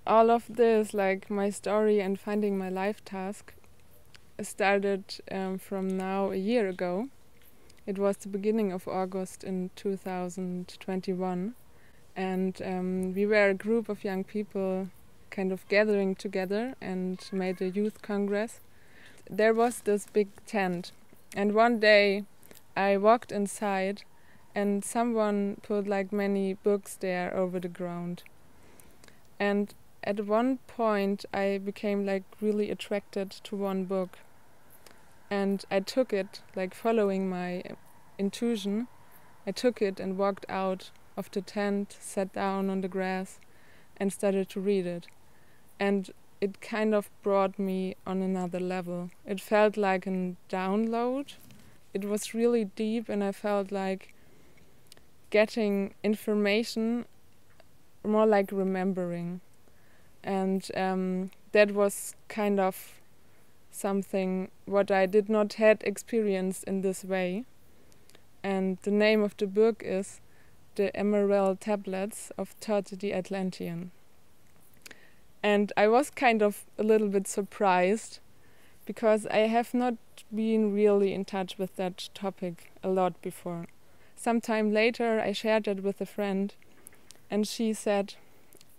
all of this, like my story and finding my life task, started from now a year ago. It was the beginning of August in 2021, and we were a group of young people kind of gathering together and made a youth congress. There was this big tent, and one day I walked inside and someone put like many books there over the ground. And at one point I became like really attracted to one book, and I took it, like following my intuition. I took it and walked out of the tent, sat down on the grass and started to read it. And it kind of brought me on another level. It felt like a download. It was really deep, and I felt like getting information, more like remembering. And that was kind of something what I did not had experienced in this way. And the name of the book is The Emerald Tablets of Todd the Atlantean. And I was kind of a little bit surprised, because I have not been really in touch with that topic a lot before. Sometime later I shared it with a friend, and she said,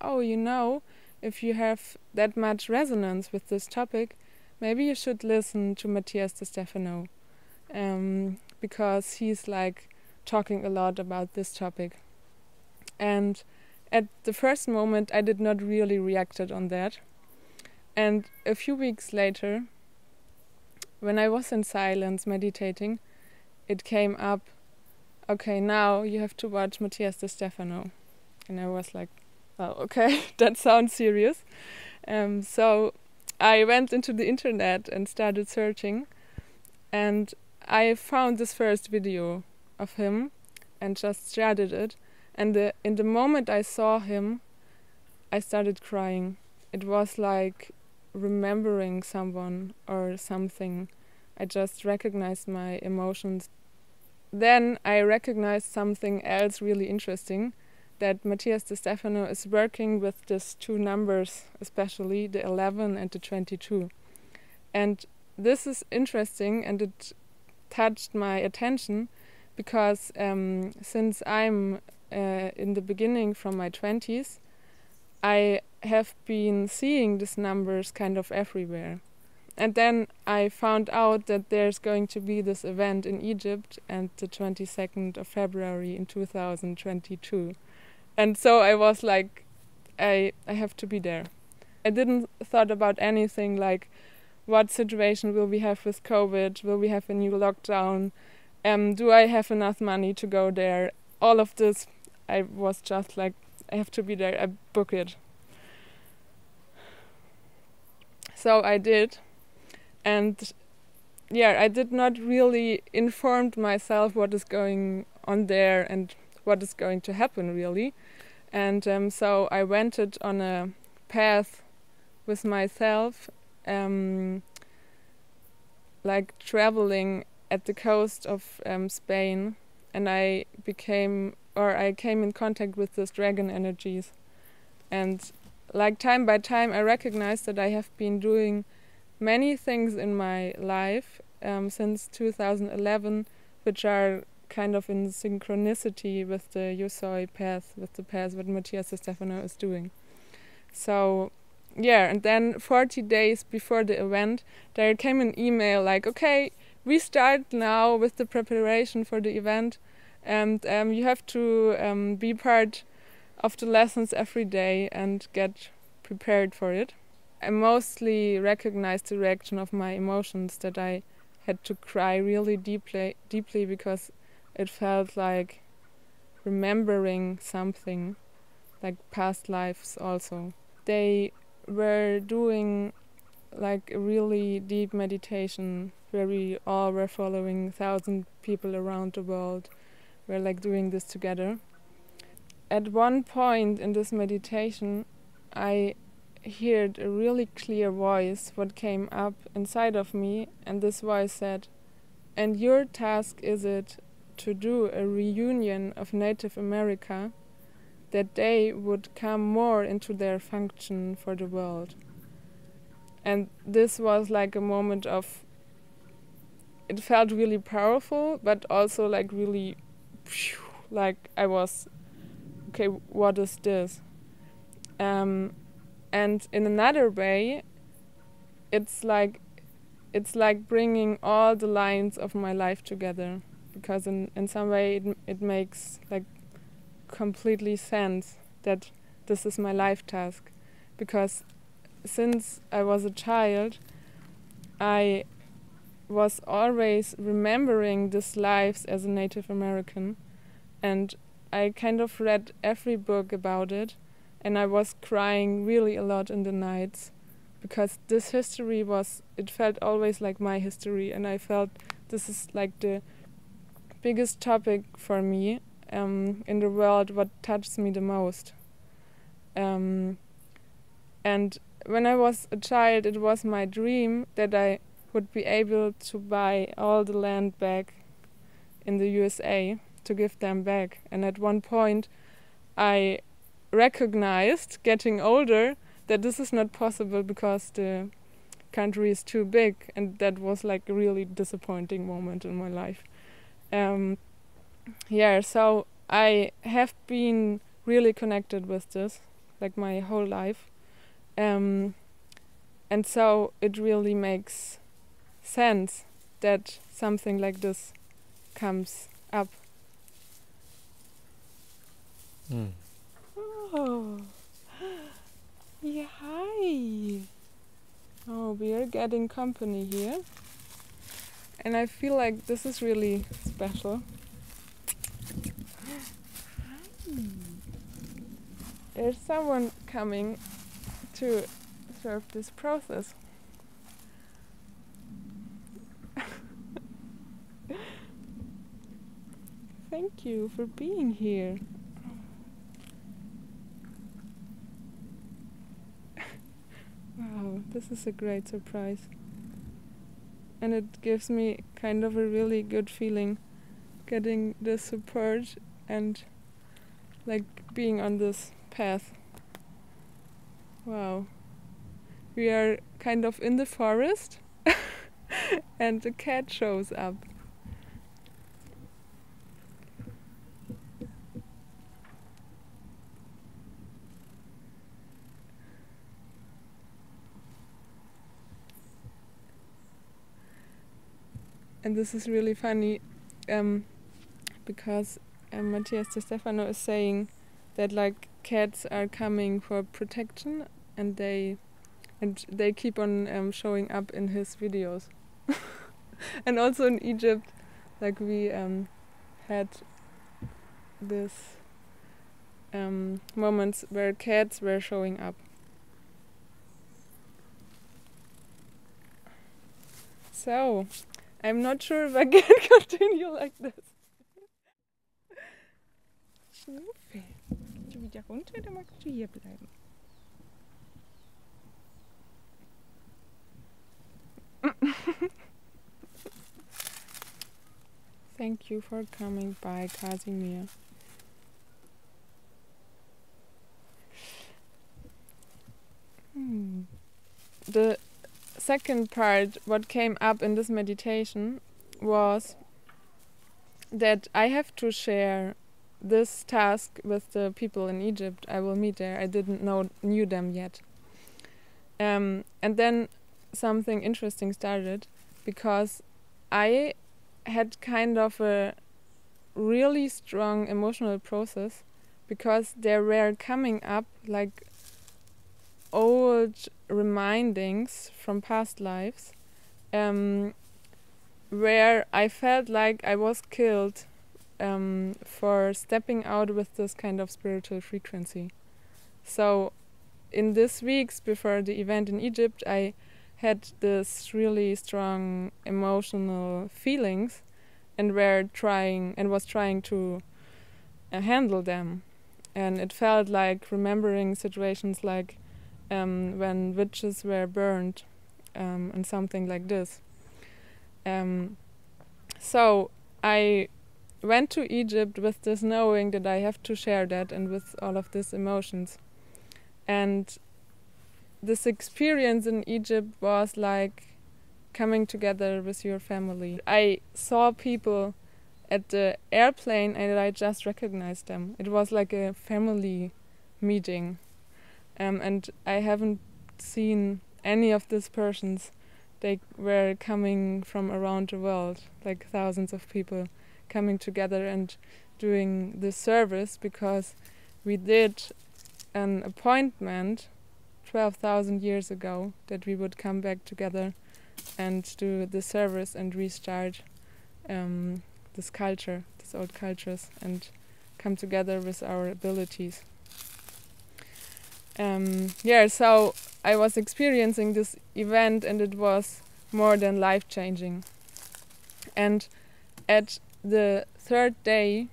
"Oh, you know, if you have that much resonance with this topic, maybe you should listen to Matthias De Stefano, because he's like talking a lot about this topic." And at the first moment I did not really reacted on that. And a few weeks later, when I was in silence meditating, it came up, "Okay, now you have to watch Matthias De Stefano." And I was like, "Oh, okay, that sounds serious." So I went into the internet and started searching, and I found this first video of him and just shared it. And in the moment I saw him, I started crying. It was like remembering someone or something. I just recognized my emotions. Then I recognized something else really interesting, that Matthias De Stefano is working with these two numbers, especially the 11 and the 22. And this is interesting, and it touched my attention, because since I'm in the beginning from my 20s, I have been seeing these numbers kind of everywhere. And then I found out that there's going to be this event in Egypt on the 22nd of February in 2022. And so I was like, I have to be there. I didn't thought about anything like, what situation will we have with COVID? Will we have a new lockdown? Do I have enough money to go there? All of this, I was just like, I have to be there, I book it. So I did. And yeah, I did not really informed myself what is going on there and what is going to happen really. And so I went it on a path with myself, like traveling at the coast of Spain, and I came in contact with these dragon energies. And like time by time I recognized that I have been doing many things in my life since 2011, which are kind of in synchronicity with the Yusoi path, with the path what Matthias De Stefano is doing. So yeah, and then 40 days before the event, there came an email like, "Okay, we start now with the preparation for the event, and you have to be part of the lessons every day and get prepared for it." I mostly recognized the reaction of my emotions, that I had to cry really deeply, because it felt like remembering something, like past lives also. They were doing like a really deep meditation where we all were following 1,000 people around the world. We're like doing this together. At one point in this meditation, I heard a really clear voice what came up inside of me, and this voice said, "And your task is it to do a reunion of Native America that they would come more into their function for the world. And this was like a moment of, it felt really powerful, but also like really, like I was, okay, what is this? And in another way, it's like bringing all the lines of my life together, because in some way it makes like completely sense that this is my life task, because since I was a child I was always remembering these lives as a Native American, and I kind of read every book about it, and I was crying really a lot in the nights, because this history it felt always like my history, and I felt this is like the biggest topic for me in the world, what touches me the most. And when I was a child, it was my dream that I would be able to buy all the land back in the USA, to give them back. And at one point I recognized, getting older, that this is not possible because the country is too big, and that was like a really disappointing moment in my life. So I have been really connected with this like my whole life, and so it really makes sense that something like this comes up. Oh, yeah, hi. Oh, we are getting company here, and I feel like this is really special. There's someone coming to serve this process. Thank you for being here. Wow, this is a great surprise. And it gives me kind of a really good feeling, getting the support and like being on this path. Wow. We are kind of in the forest and the cat shows up. And this is really funny because Matthias De Stefano is saying that like cats are coming for protection, and they keep on showing up in his videos. And also in Egypt, like we had this moments where cats were showing up. So I'm not sure if I can continue like this. Schnuffel. Willst du wieder runter oder magst du hier bleiben? Thank you for coming by, Casimir. The second part, what came up in this meditation, was that I have to share this task with the people in Egypt I will meet there. I didn't knew them yet. And then something interesting started, because I had kind of a really strong emotional process, because there were coming up like old remindings from past lives, where I felt like I was killed for stepping out with this kind of spiritual frequency. So in these weeks before the event in Egypt, I had this really strong emotional feelings, and was trying to handle them. And it felt like remembering situations like when witches were burned and something like this. So I went to Egypt with this knowing that I have to share that and with all of these emotions. And this experience in Egypt was like coming together with your family. I saw people at the airplane and I just recognized them. It was like a family meeting. And I haven't seen any of these persons. They were coming from around the world, like thousands of people coming together and doing this service, because we did an appointment 12,000 years ago that we would come back together and do the service and restart this culture, these old cultures, and come together with our abilities. So I was experiencing this event and it was more than life-changing. And at the third day,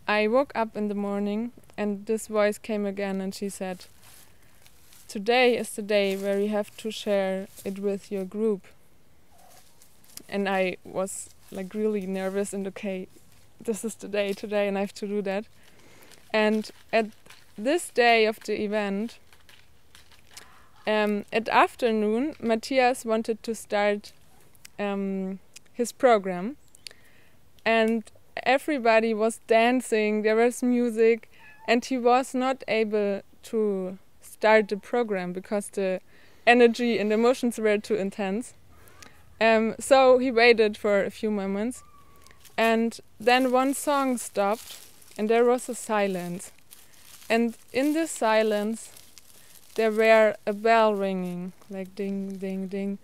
I woke up in the morning and this voice came again and she said, "Today is the day where you have to share it with your group." And I was like really nervous and okay, this is the day today and I have to do that. And at this day of the event, at afternoon, Matthias wanted to start his program, and everybody was dancing, there was music, and he was not able to start the program because the energy and emotions were too intense. So he waited for a few moments, and then one song stopped, and there was a silence. And in this silence, there were a bell ringing, like ding, ding, ding.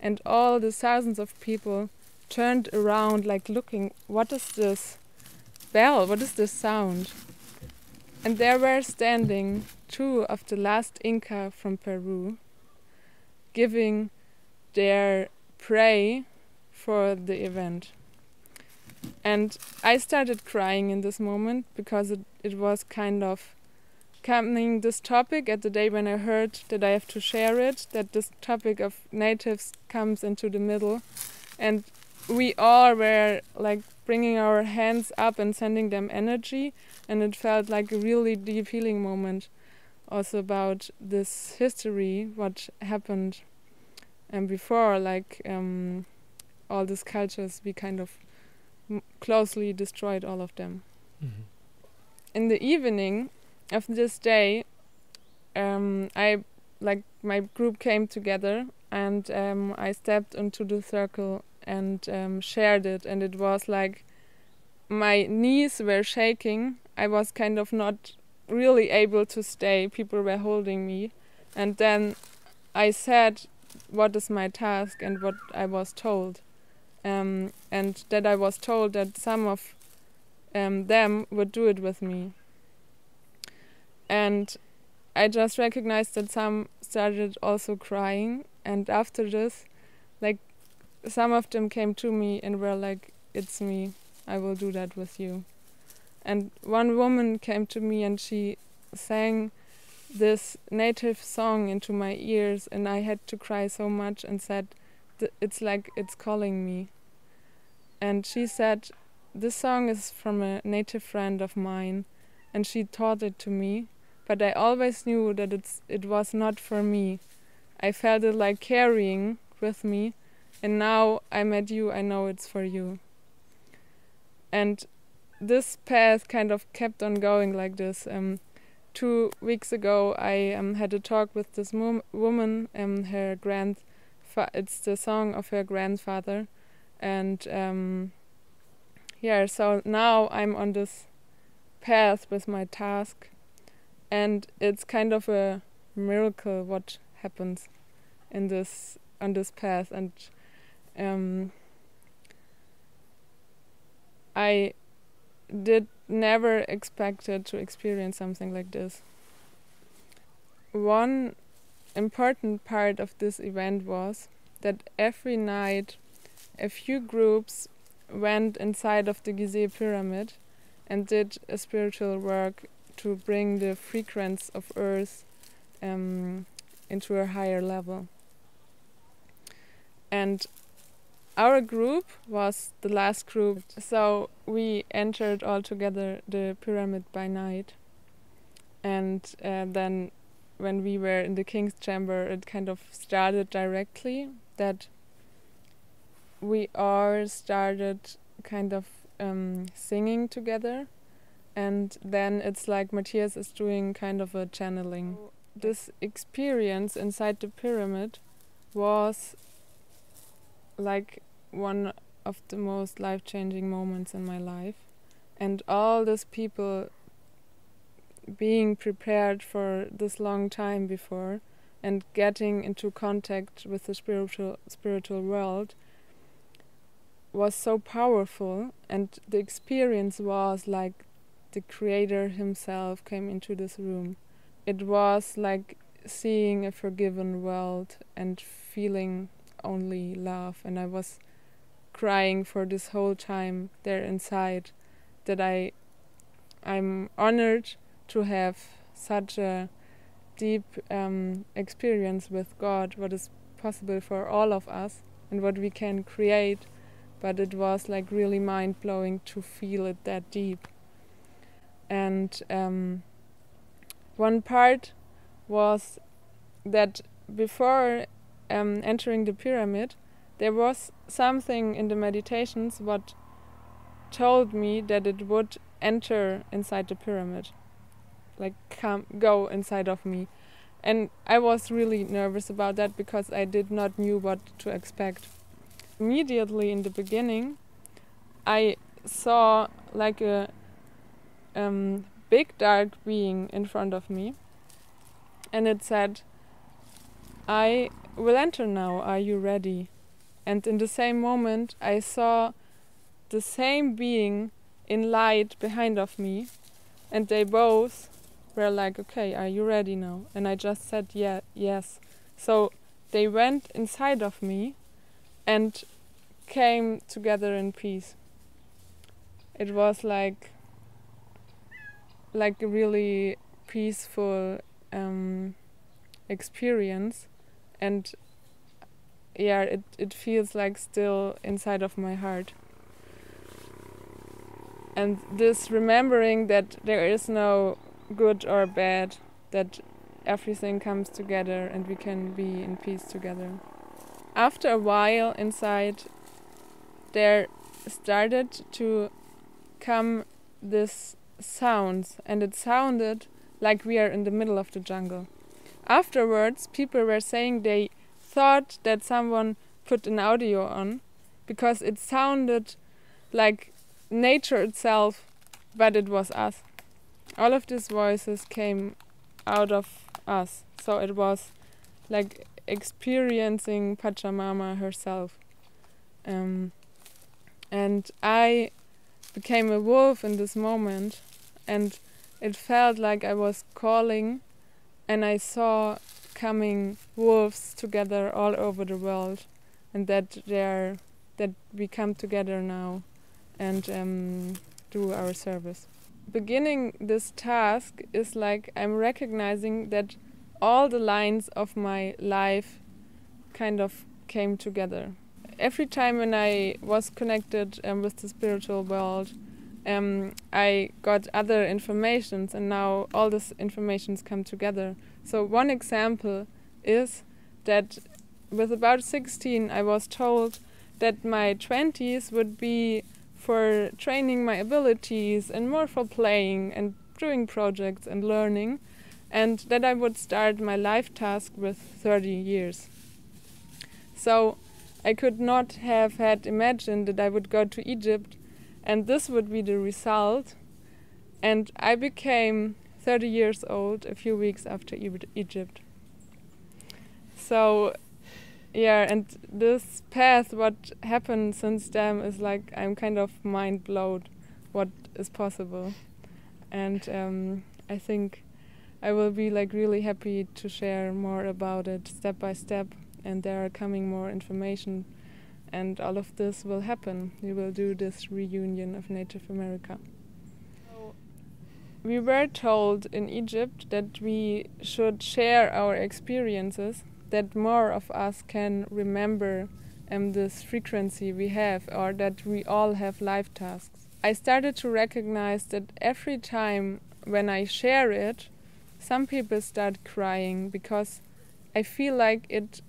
And all the thousands of people turned around, like looking, what is this bell? What is this sound? And there were standing two of the last Inca from Peru, giving their pray for the event. And I started crying in this moment because it was kind of coming this topic at the day when I heard that I have to share it, that this topic of natives comes into the middle, and we all were like bringing our hands up and sending them energy, and it felt like a really deep healing moment also about this history, what happened before, like all these cultures, we kind of closely destroyed all of them. Mm-hmm. In the evening of this day, my group came together and I stepped into the circle and shared it, and it was like my knees were shaking. I was kind of not really able to stay. People were holding me, and then I said what is my task and what I was told, and that I was told that some of them would do it with me. And I just recognized that some started also crying, and after this, like, some of them came to me and were like, "It's me, I will do that with you." And one woman came to me and she sang this native song into my ears, and I had to cry so much and said, "It's like it's calling me." And she said, "This song is from a native friend of mine, and she taught it to me. But I always knew that it was not for me. I felt it like carrying with me, and now I met you, I know it's for you." And this path kind of kept on going like this. 2 weeks ago, I had a talk with this woman. It's the song of her grandfather, and so now I'm on this path with my task. And it's kind of a miracle what happens on this path, and I did never expected to experience something like this. One important part of this event was that every night a few groups went inside of the Gizeh pyramid and did a spiritual work to bring the frequency of Earth into a higher level. And our group was the last group, so we entered all together the pyramid by night. And then when we were in the king's chamber, it kind of started directly that we all started kind of singing together. And then it's like Matthias is doing kind of a channeling. This experience inside the pyramid was like one of the most life-changing moments in my life. And all these people being prepared for this long time before and getting into contact with the spiritual world was so powerful, and the experience was like the Creator himself came into this room. It was like seeing a forgiven world and feeling only love, and I was crying for this whole time there inside that I'm honored to have such a deep experience with God, what is possible for all of us and what we can create, but it was like really mind-blowing to feel it that deep. And one part was that before entering the pyramid, there was something in the meditations what told me that it would enter inside the pyramid, like go inside of me. And I was really nervous about that because I did not knew what to expect. Immediately in the beginning, I saw like a big dark being in front of me, and it said, "I will enter now, are you ready?" And in the same moment I saw the same being in light behind of me, and they both were like, "Okay, are you ready now?" And I just said yes. So they went inside of me and came together in peace. It was like a really peaceful experience, and yeah, it feels like still inside of my heart. And this remembering that there is no good or bad, that everything comes together and we can be in peace together. After a while inside, there started to come this sounds, and it sounded like we are in the middle of the jungle. Afterwards, people were saying they thought that someone put an audio on because it sounded like nature itself, but it was us. All of these voices came out of us, so it was like experiencing Pachamama herself. And I became a wolf in this moment, and it felt like I was calling, and I saw coming wolves together all over the world, and that we come together now and do our service. Beginning this task is like I'm recognizing that all the lines of my life kind of came together. Every time when I was connected with the spiritual world, I got other informations, and now all these informations come together. So one example is that with about 16 I was told that my 20s would be for training my abilities and more for playing and doing projects and learning, and that I would start my life task with 30 years. So I could not have had imagined that I would go to Egypt and this would be the result. And I became 30 years old a few weeks after Egypt. So yeah, and this path, what happened since then is like I'm kind of mind blown what is possible. And I think I will be like really happy to share more about it step by step, and there are coming more information, and all of this will happen. We will do this reunion of Native America. We were told in Egypt that we should share our experiences, that more of us can remember this frequency we have, or that we all have life tasks. I started to recognize that every time when I share it, some people start crying, because I feel like it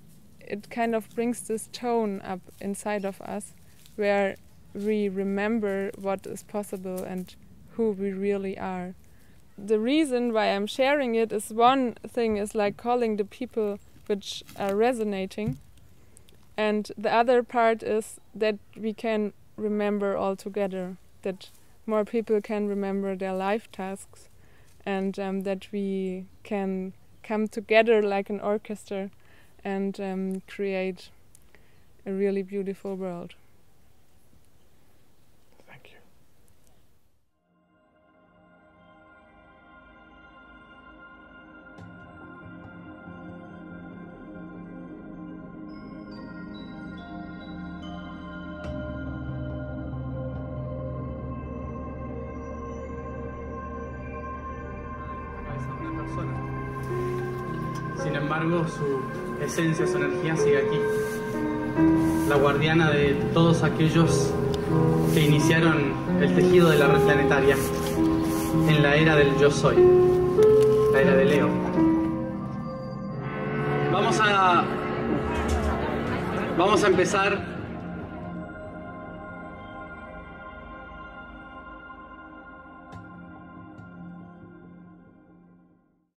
kind of brings this tone up inside of us where we remember what is possible and who we really are. The reason why I'm sharing it is, one thing is like calling the people which are resonating, and the other part is that we can remember all together, that more people can remember their life tasks, and that we can come together like an orchestra and create a really beautiful world. Thank you. Sin embargo, su esencia, su energía sigue aquí, la guardiana de todos aquellos que iniciaron el tejido de la red planetaria en la era del yo soy, la era de Leo. Vamos a empezar